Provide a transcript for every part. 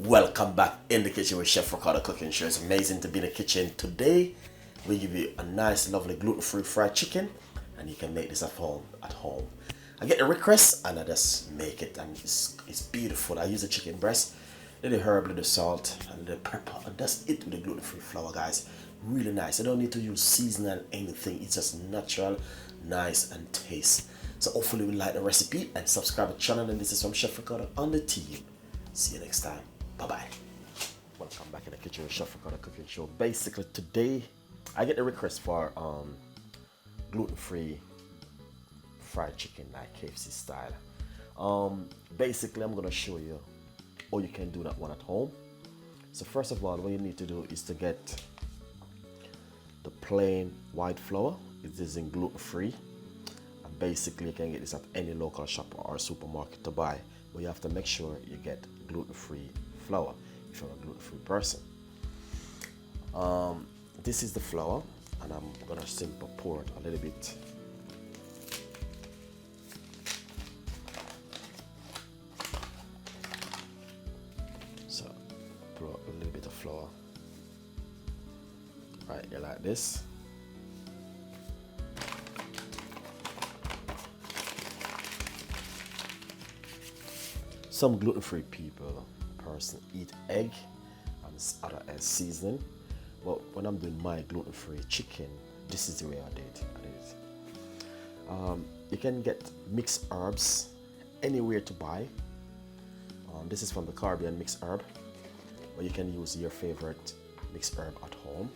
Welcome back in the kitchen with Chef Ricardo cooking show. It's amazing to be in the kitchen. Today we give you a nice lovely gluten-free fried chicken, and you can make this at home. I get a request and I just make it, and it's beautiful. I use a chicken breast, a little herb, a little salt, and a little pepper, and that's it with the gluten-free flour, guys. Really nice. I don't need to use seasoning and anything. It's just natural, nice, and taste. So hopefully you like the recipe and subscribe to the channel. And this is from Chef Ricardo on the team. See you next time. Bye-bye. Welcome back in the kitchen with Chef Ricardo cooking show. Basically today I get a request for gluten-free fried chicken, like KFC style. Basically I'm gonna show you how you can do that one at home. So first of all, what you need to do is to get the plain white flour. It is in gluten-free, and basically you can get this at any local shop or supermarket to buy, but you have to make sure you get gluten-free flour if you're a gluten-free person. This is the flour, and I'm gonna simply pour it a little bit. So pour a little bit of flour right here like this. Some gluten-free person eat egg and other as seasoning, but when I'm doing my gluten-free chicken, this is the way I did it. You can get mixed herbs anywhere to buy. This is from the Caribbean mixed herb, but you can use your favorite mixed herb at home.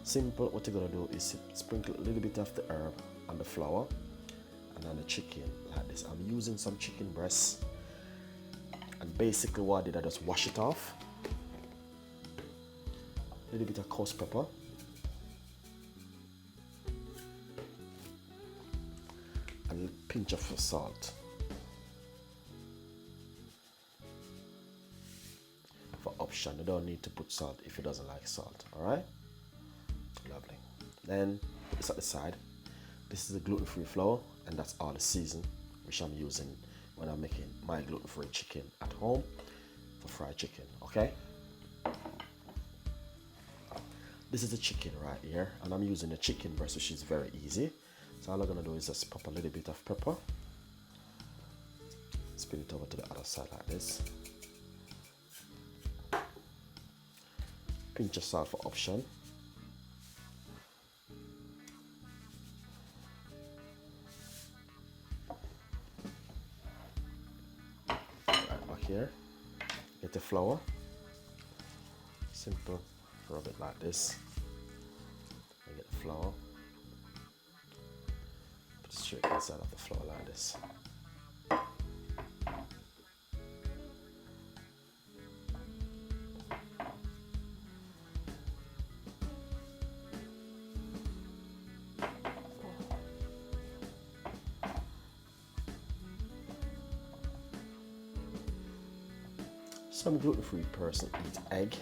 Simple. What you're gonna do is sprinkle a little bit of the herb on the flour and on the chicken like this. I'm using some chicken breasts, and basically what I did, I just wash it off. A little bit of coarse pepper, and a pinch of salt. For option, you don't need to put salt if you doesn't like salt. Alright? Lovely. Then put this at the side. This is the gluten-free flour, and that's all the season which I'm using when I'm making my gluten-free chicken at home for fried chicken. Okay? This is the chicken right here, and I'm using a chicken breast, which is very easy. So all I'm gonna do is just pop a little bit of pepper, spin it over to the other side like this. Pinch of salt for option. Right back here, get the flour. Simple. Rub it like this. I get the flour. Put it straight inside of the flour like this. Some gluten-free person eat egg.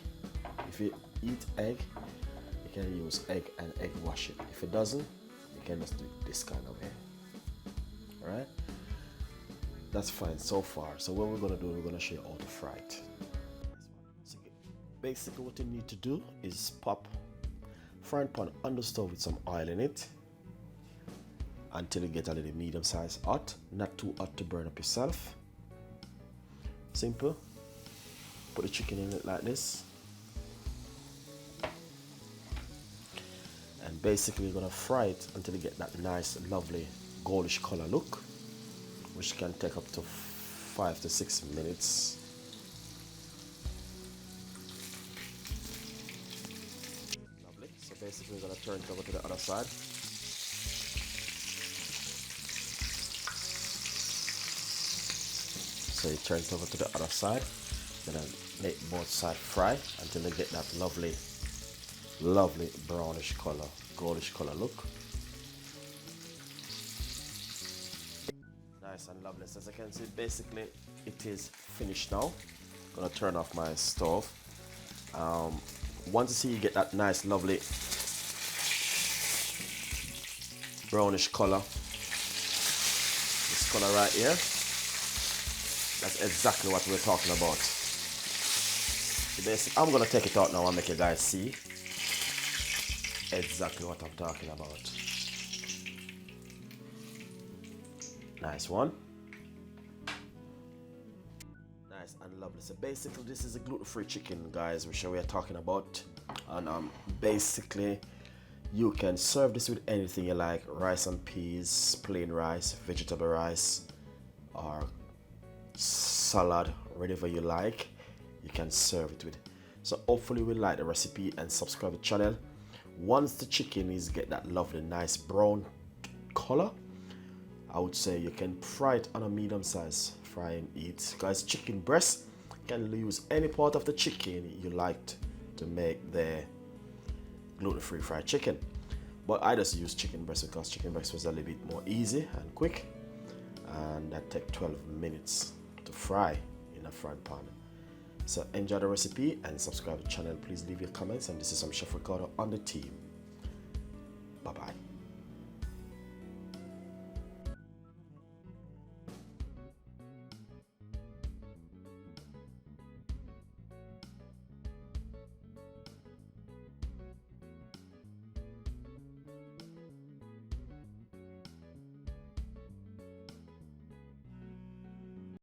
If you eat egg, you can use egg and egg wash it. If it doesn't, you can just do it this kind of way. Alright? That's fine so far. So what we're gonna do, we're gonna show you how to fry it. So basically what you need to do is pop frying pan on the stove with some oil in it until you get a little medium size hot, not too hot to burn up yourself. Simple. Put the chicken in it like this. And basically you're gonna fry it until you get that nice lovely goldish color look, which can take up to 5 to 6 minutes. Lovely. So basically we're gonna turn it over to the other side. So you turn it over to the other side, then make both sides fry until they get that lovely brownish color, goldish color look. Nice and lovely. So as you can see, basically it is finished now. I'm gonna turn off my stove. Once you see you get that nice lovely brownish color, this color right here, that's exactly what we're talking about. So basically, I'm gonna take it out now and make you guys see exactly what I'm talking about. Nice one. Nice and lovely. So basically, this is a gluten-free chicken, guys, which we are talking about. And basically, you can serve this with anything you like: rice and peas, plain rice, vegetable rice, or salad, whatever you like. You can serve it with. So hopefully you will like the recipe and subscribe to the channel. Once the chicken is get that lovely nice brown color, I would say you can fry it on a medium size fry and eat. Guys, chicken breast, you can use any part of the chicken you liked to make the gluten-free fried chicken. But I just use chicken breast because chicken breast was a little bit more easy and quick, and that take 12 minutes to fry in a frying pan. So enjoy the recipe and subscribe to the channel. Please leave your comments, and this is Chef Ricardo on the team. Bye bye.